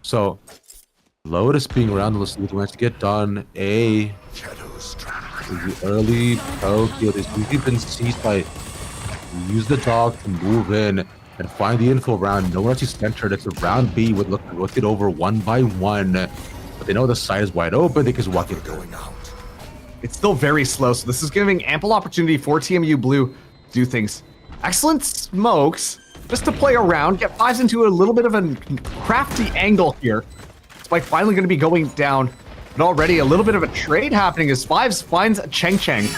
So Lotus being around, let's see what they managed to get done. The early poke, they've usually been seized by. Use the dog to move in and find the info round. No one actually centered. It's a round B with look it over 1 by 1. But they know the side is wide open. They can just walk it going out. It's still very slow, so this is giving ample opportunity for TMU Blue to do things. Excellent smokes, just to play around, get Fives into a little bit of a crafty angle here. Spike finally going to be going down, but already a little bit of a trade happening as Fives finds Cheng Cheng.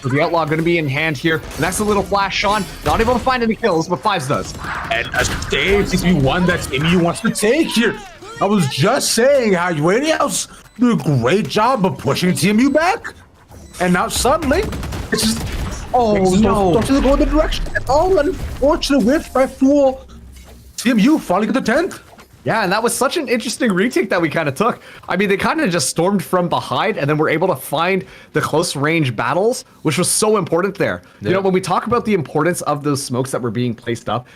So the Outlaw going to be in hand here. The next little flash on, not able to find any kills, but Fives does. And a save seems to be one that TMU wants to take here. I was just saying how Radiant House do a great job of pushing TMU back. And now suddenly, it's just, don't go in the direction at all. Unfortunate whiff by Fool. TMU finally get the 10th. Yeah, and that was such an interesting retake that we kind of took. I mean, they kind of just stormed from behind and then were able to find the close range battles, which was so important there. Yeah. You know, when we talk about the importance of those smokes that were being placed up,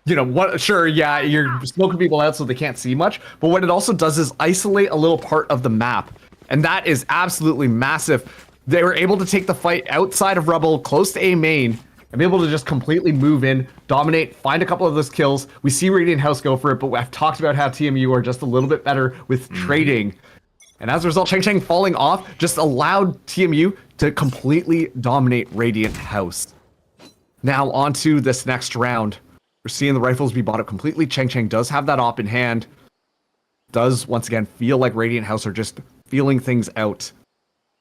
you know, you're smoking people out so they can't see much, but what it also does is isolate a little part of the map. And that is absolutely massive. They were able to take the fight outside of Rebel, close to A main, and be able to just completely move in, dominate, find a couple of those kills. We see Radiant House go for it, but I've talked about how TMU are just a little bit better with trading. And as a result, Cheng Cheng falling off just allowed TMU to completely dominate Radiant House. Now on to this next round. We're seeing the rifles be bought up completely. Cheng does have that op in hand. Does, once again, feel like Radiant House are just feeling things out.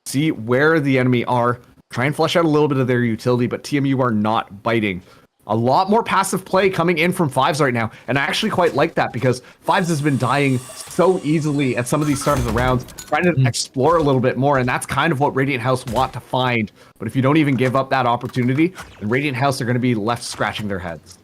See where the enemy are. Try and flush out a little bit of their utility, but TMU are not biting. A lot more passive play coming in from Fives right now, and I actually quite like that because Fives has been dying so easily at some of these starts of the rounds, trying to explore a little bit more, and that's kind of what Radiant House want to find. But if you don't even give up that opportunity, then Radiant House are going to be left scratching their heads.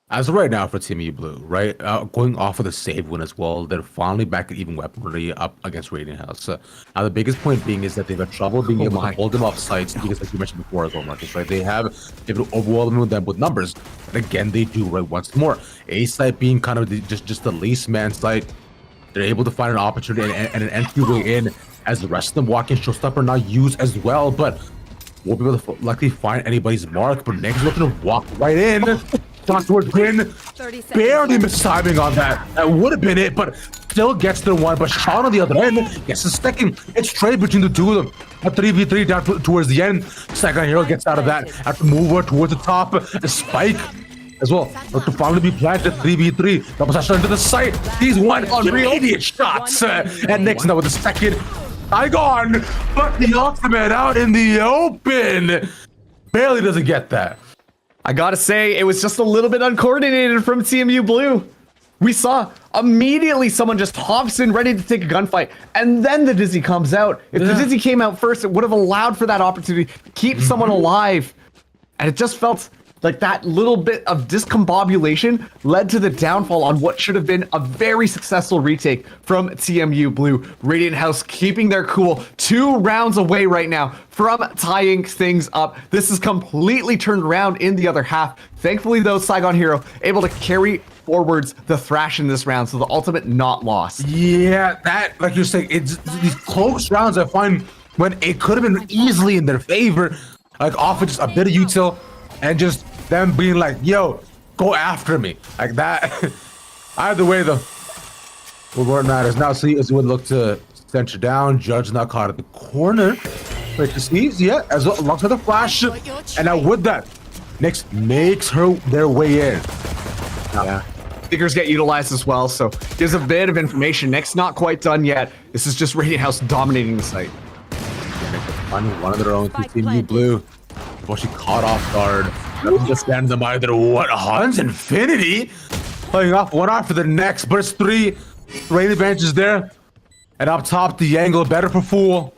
As of right now for TMU Blue, right, going off of the save win as well, they're finally back at even weaponry up against Radiant House. Now the biggest point being is that they've had trouble being able to hold them off sites because, like you mentioned before as well, Marcus, right, they've been overwhelming them with numbers. But again, they do right once more. A site being kind of just the least man site, they're able to find an opportunity and an entryway in as the rest of them walk in. Showstopper not used as well, but won't be able to likely find anybody's mark. But Nick's looking to walk right in. Towards Grin, barely mistiming on that. That would have been it, but still gets the one. But Sean on the other end gets the second. It's trade between the two of them. A 3v3 down towards the end. Second hero gets out of that. Have to move her towards the top. A spike as well. But to finally be planted 3v3. Double slash into the site. He's one immediate shots. And Nick's now with the second. Saigon, but the ultimate out in the open. Barely doesn't get that. I gotta say, it was just a little bit uncoordinated from TMU Blue. We saw immediately someone just hops in ready to take a gunfight, and then the Dizzy comes out. If the Dizzy came out first, it would have allowed for that opportunity to keep someone alive. And it just felt like that little bit of discombobulation led to the downfall on what should have been a very successful retake from TMU Blue. Radiant House keeping their cool 2 rounds away right now from tying things up. This is completely turned around in the other half. Thankfully, though, Saigon Hero able to carry forwards the Thrash in this round, so the ultimate not lost. Yeah, that, like you're saying, it's these close rounds I find when it could have been easily in their favor, like off of just a bit of util and just them being like, yo, go after me. Like that. Either way, though, what matters now, see, as we would look to center down. Judge not caught at the corner. Wait, to sneeze, yeah, as well, alongside the flash. And now with that, Nyx makes their way in. Yeah. Figures get utilized as well, so gives a bit of information. Nyx not quite done yet. This is just Radiant House dominating the site. Finding one of their own, TMU Blue. Before she caught off guard. Doesn't just stand them either. What? Hans Infinity? Playing off one after the next, but it's 3. Rain advantages there. And up top, the angle better for Fool.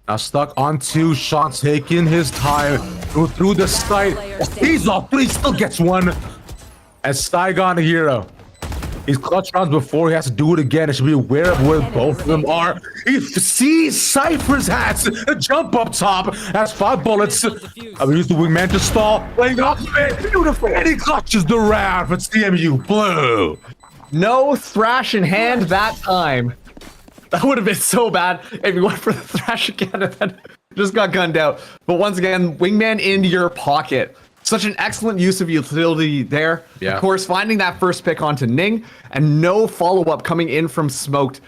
Now stuck on 2. Sean taking his time through the site. He's off 3, still gets 1. As Saigon Hero. He's clutched rounds before, he has to do it again. I should be aware of where both of them are. He sees Cypher's hats, a jump up top, has 5 bullets. I will use the wingman to stall, playing off of it, beautiful, and he clutches the round for TMU Blue. No Thrash in hand that time. That would have been so bad if you went for the Thrash again and then just got gunned out. But once again, wingman in your pocket. Such an excellent use of utility there. Yeah. Of course, finding that first pick onto Ning and no follow-up coming in from Smoked.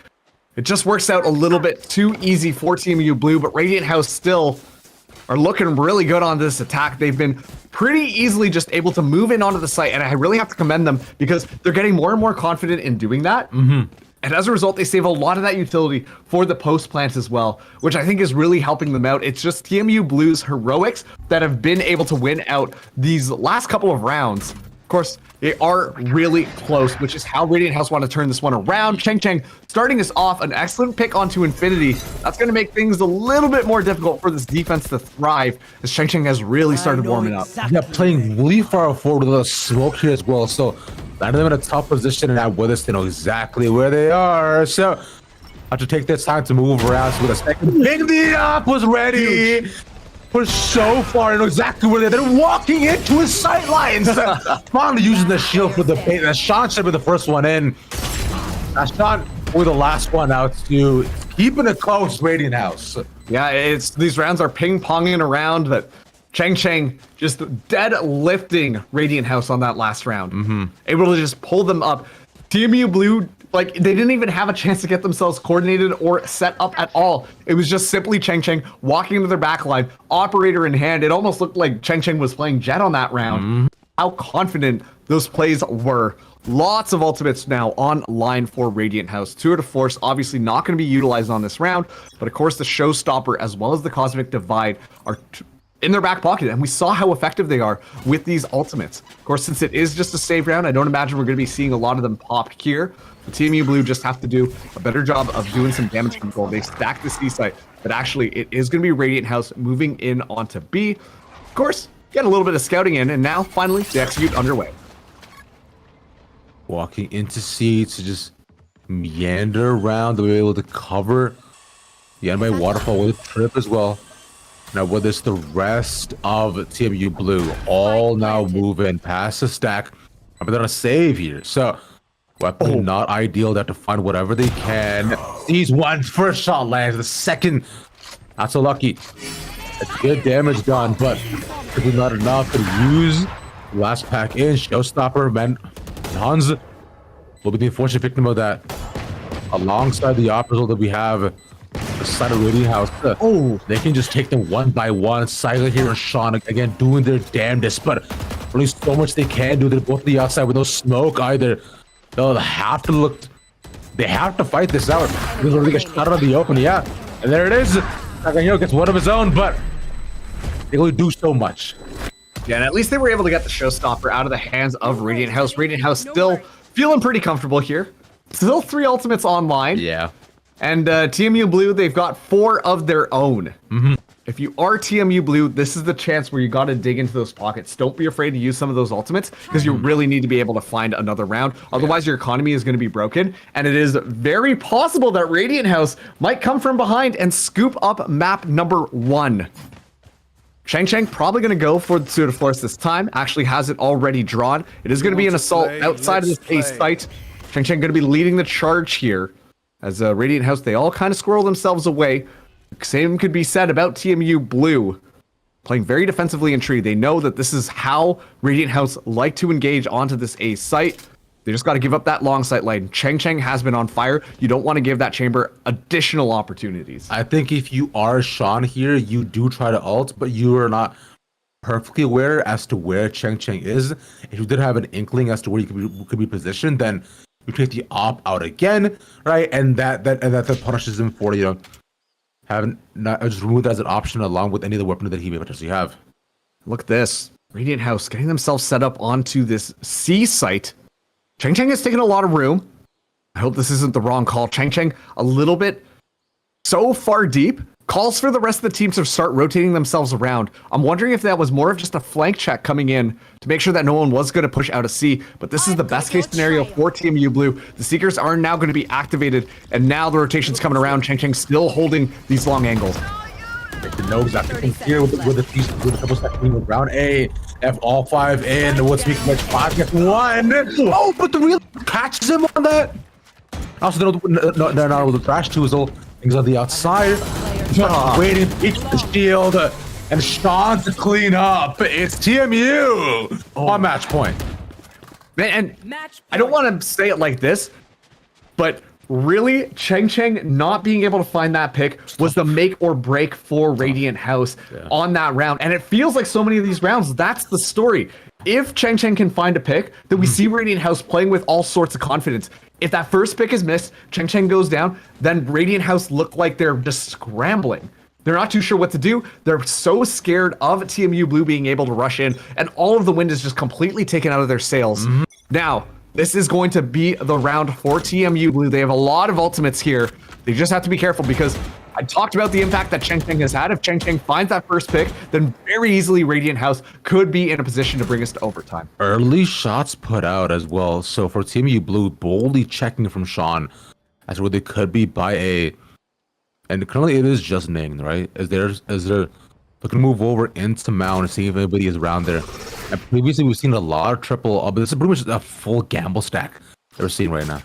It just works out a little bit too easy for TMU Blue, but Radiant House still are looking really good on this attack. They've been pretty easily just able to move in onto the site, and I really have to commend them because they're getting more and more confident in doing that. And as a result, they save a lot of that utility for the post plant as well, which I think is really helping them out. It's just TMU Blue's heroics that have been able to win out these last couple of rounds. Of course, they are really close, which is how Radiant House want to turn this one around. Cheng starting us off, an excellent pick onto Infinity. That's going to make things a little bit more difficult for this defense to thrive, as Cheng has really started warming up. Yeah, playing really far forward with a smoke here as well, so landing them in a tough position and out with us to know exactly where they are. So I have to take this time to move around. So with a second, Big the up was ready. Push so far, and know exactly where they're walking into his sight lines. Finally using the shield for the bait. Sean should be the first one in. Sean with the last one out to keeping it close, Radiant House. Yeah, it's these rounds are ping-ponging around, but Cheng just deadlifting Radiant House on that last round. Able to just pull them up. TMU Blue Like, they didn't even have a chance to get themselves coordinated or set up at all. It was just simply Cheng Cheng walking into their back line, operator in hand. It almost looked like Cheng Cheng was playing Jet on that round. How confident those plays were. Lots of ultimates now on line for Radiant House. Tour de Force obviously not going to be utilized on this round, but of course the Showstopper as well as the Cosmic Divide are in their back pocket, and we saw how effective they are with these ultimates. Of course, since it is just a save round, I don't imagine we're going to be seeing a lot of them popped here. The TMU Blue just have to do a better job of doing some damage control. They stack the C site, but actually it is going to be Radiant House moving in onto B. Of course, get a little bit of scouting in, and now finally the execute underway. Walking into C to just meander around to be able to cover the enemy waterfall with a trip as well. Now, whether it's the rest of TMU Blue, all now moving past the stack. I'm gonna save here. So, weapon not ideal. They have to find whatever they can. Sees one, first shot lands. The second, not so lucky. It's good damage done, but probably not enough to use. Last pack in, Showstopper, man. Hans will be the unfortunate victim of that. Alongside the opposite that we have, the side of Radiant House. They can just take them one by one. Silent here and Sean again doing their damnedest, but really so much they can do. They're both the outside with no smoke either. They'll have to look. They have to fight this out. Because they get shot out of the open, yeah. And there it is. Nagano gets one of his own, but they only do so much. Yeah, and at least they were able to get the Showstopper out of the hands of Radiant House. Radiant House still feeling pretty comfortable here. Still 3 ultimates online. Yeah. And TMU Blue, they've got 4 of their own. If you are TMU Blue, this is the chance where you got to dig into those pockets. Don't be afraid to use some of those ultimates because you really need to be able to find another round. Otherwise, your economy is going to be broken. And it is very possible that Radiant House might come from behind and scoop up map number 1. Cheng Cheng probably going to go for the Tour de Force this time. Actually has it already drawn. It is going to be an assault outside of this ace site. Cheng Cheng going to be leading the charge here. As Radiant House, they all kind of squirrel themselves away. Same could be said about TMU Blue. Playing very defensively in tree. They know that this is how Radiant House like to engage onto this A site. They just got to give up that long sight line. Cheng Cheng has been on fire. You don't want to give that chamber additional opportunities. I think if you are Sean here, you do try to ult, but you are not perfectly aware as to where Cheng Cheng is. If you did have an inkling as to where you could be positioned, then you take the op out again, right? And that punishes him for, you know, having not just removed as an option along with any of the weapons that he may potentially have. Look at this. Radiant House getting themselves set up onto this C site. Cheng Cheng has taken a lot of room. I hope this isn't the wrong call. Cheng Cheng a little bit so far deep. Calls for the rest of the teams to start rotating themselves around. I'm wondering if that was more of just a flank check coming in to make sure that no one was going to push out a C. But this is the best case scenario for TMU Blue. The Seekers are now going to be activated, and now the rotation's coming around. Cheng Cheng still holding these long angles. The nose after here with the piece with a couple seconds around A. F all 5 in. What's making much 5 gets 1. Oh, but the real catches him on that. Also, they're not able to crash too, so things on the outside. Waiting to reach the shield and Sean to clean up. It's TMU on match point. And I don't want to say it like this, but really, Cheng Cheng not being able to find that pick was the make or break for Radiant House on that round. And it feels like so many of these rounds, that's the story. If Cheng Cheng can find a pick, then we see Radiant House playing with all sorts of confidence. If that first pick is missed, Cheng Cheng goes down, then Radiant House look like they're just scrambling. They're not too sure what to do. They're so scared of TMU Blue being able to rush in, and all of the wind is just completely taken out of their sails. Now, this is going to be the round for TMU Blue. They have a lot of ultimates here. They just have to be careful because I talked about the impact that Cheng Cheng has had. If Cheng Cheng finds that first pick, then very easily Radiant House could be in a position to bring us to overtime. Early shots put out as well. So for TMU Blue, boldly checking from Sean as where they could be by A. And currently it is just named, right? As they're looking to move over into Mount and see if anybody is around there. And previously we've seen a lot of triple, but this is pretty much a full gamble stack that we're seeing right now.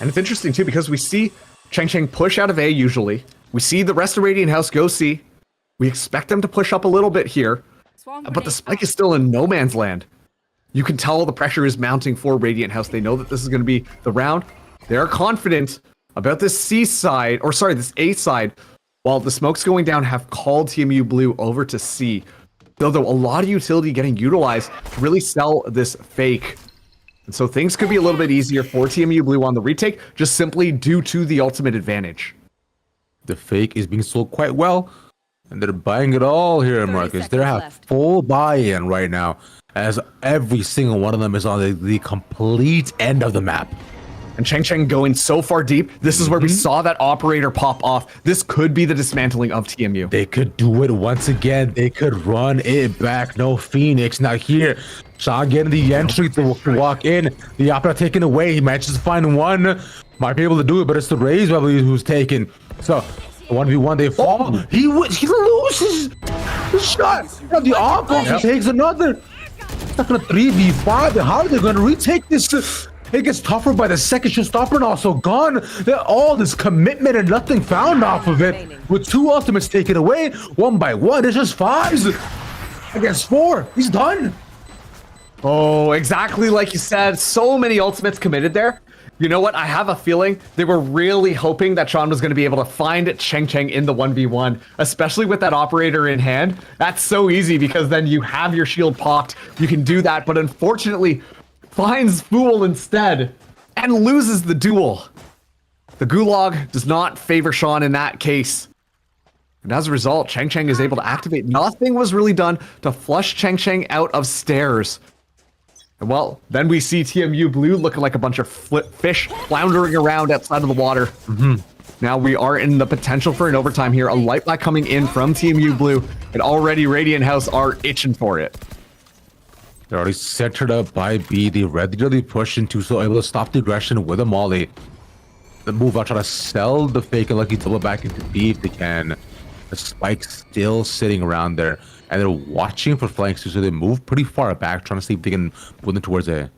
And it's interesting too because we see Cheng Cheng push out of A usually. We see the rest of Radiant House go C. We expect them to push up a little bit here. But the spike is still in no man's land. You can tell the pressure is mounting for Radiant House. They know that this is going to be the round. They're confident about this C side, or sorry, this A side, while the smoke's going down, have called TMU Blue over to C. Though a lot of utility getting utilized to really sell this fake. And so things could be a little bit easier for TMU Blue on the retake, just simply due to the ultimate advantage. The fake is being sold quite well, and they're buying it all here, Marcus. They have full buy-in right now, as every single one of them is on the complete end of the map. And Cheng going so far deep. This is where we saw that operator pop off. This could be the dismantling of TMU. They could do it once again. They could run it back. No Phoenix. Now here, Sean getting the entry to walk in. The opera taken away. He manages to find one. Might be able to do it, but it's the Rays, I believe, who's taken. So 1v1, they fall. He loses the shot. Now the opera takes another. It's not gonna 3v5. How are they gonna retake this? It gets tougher by the second. Showstopper and also gone. All this commitment and nothing found off of it. With 2 ultimates taken away, 1 by 1. It's just 5s against 4. He's done. Oh, exactly like you said. So many ultimates committed there. You know what? I have a feeling they were really hoping that Sean was going to be able to find Cheng in the 1v1, especially with that operator in hand. That's so easy because then you have your shield popped. You can do that, but unfortunately, finds Fool instead and loses the duel. The Gulag does not favor Sean in that case. And as a result, Cheng is able to activate. Nothing was really done to flush Cheng out of stairs. And well, then we see TMU Blue looking like a bunch of fish floundering around outside of the water. Now we are in the potential for an overtime here. A light black coming in from TMU Blue, and already Radiant House are itching for it. They're already centered up by B. They readily push into, so able to stop the aggression with a molly. The move out, try to sell the fake and lucky double back into B if they can. The spike's still sitting around there, and they're watching for flanks too, so they move pretty far back, trying to see if they can move them towards A.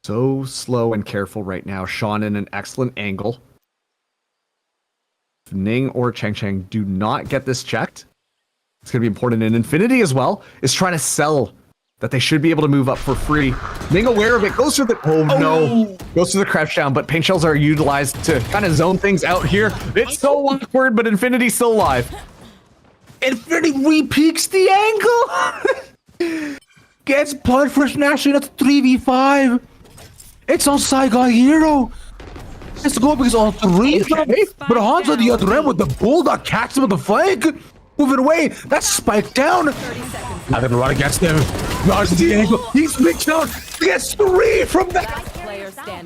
So slow and careful right now. Sean in an excellent angle. If Ning or Cheng do not get this checked, it's going to be important. And Infinity as well is trying to sell that they should be able to move up for free. Ning aware of it, goes for the... Oh, no. Goes to the crouch down, but paint shells are utilized to kind of zone things out here. It's so awkward, but Infinity's still alive. Infinity re-peaks the angle! Gets punched for smashing. That's 3v5. It's on Saigon Hero. It's go because all 3. But Hans on the other end with the bulldog catches him with the flank. Moving away. That's spiked down. Now they're gonna run against him. Runs the angle. He's big down. He gets 3 from that.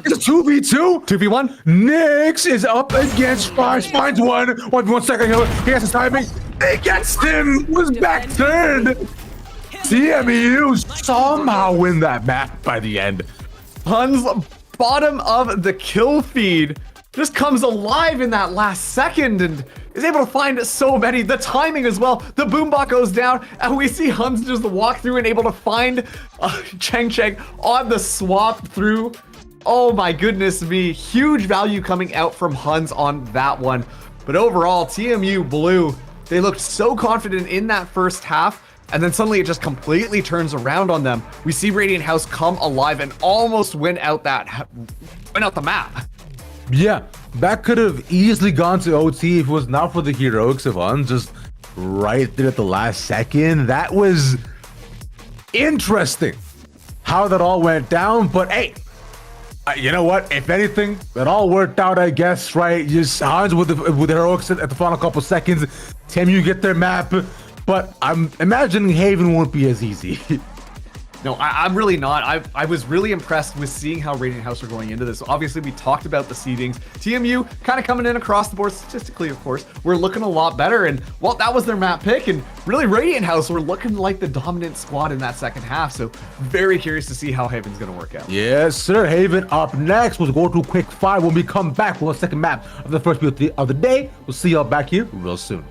It's a 2v2. 2v1. Nyx is up against Spice. Finds one. 1v1 second hill. He has his timing. He gets him. Was back turned. TMU somehow win that map by the end. Hun's bottom of the kill feed just comes alive in that last second and is able to find so many. The timing as well. The boombot goes down and we see Hun's just walk through and able to find Cheng on the swap through. Oh my goodness me. Huge value coming out from Huns on that one. But overall, TMU Blue, they looked so confident in that first half. And then suddenly it just completely turns around on them. We see Radiant House come alive and almost win out the map. Yeah, that could have easily gone to OT if it was not for the heroics of Hun, just right there at the last second. That was interesting how that all went down. But hey, you know what? If anything, it all worked out, I guess, right? Just Hans with the heroics at the final couple seconds. TMU get their map. But I'm imagining Haven won't be as easy. No, I'm really not. I was really impressed with seeing how Radiant House are going into this. Obviously, we talked about the seedings. TMU kind of coming in across the board statistically, of course. We're looking a lot better. And, well, that was their map pick. And really, Radiant House were looking like the dominant squad in that second half. So very curious to see how Haven's going to work out. Yes, sir. Haven up next. We'll go to a quick 5 when we come back with a second map of the first build of the day. We'll see y'all back here real soon.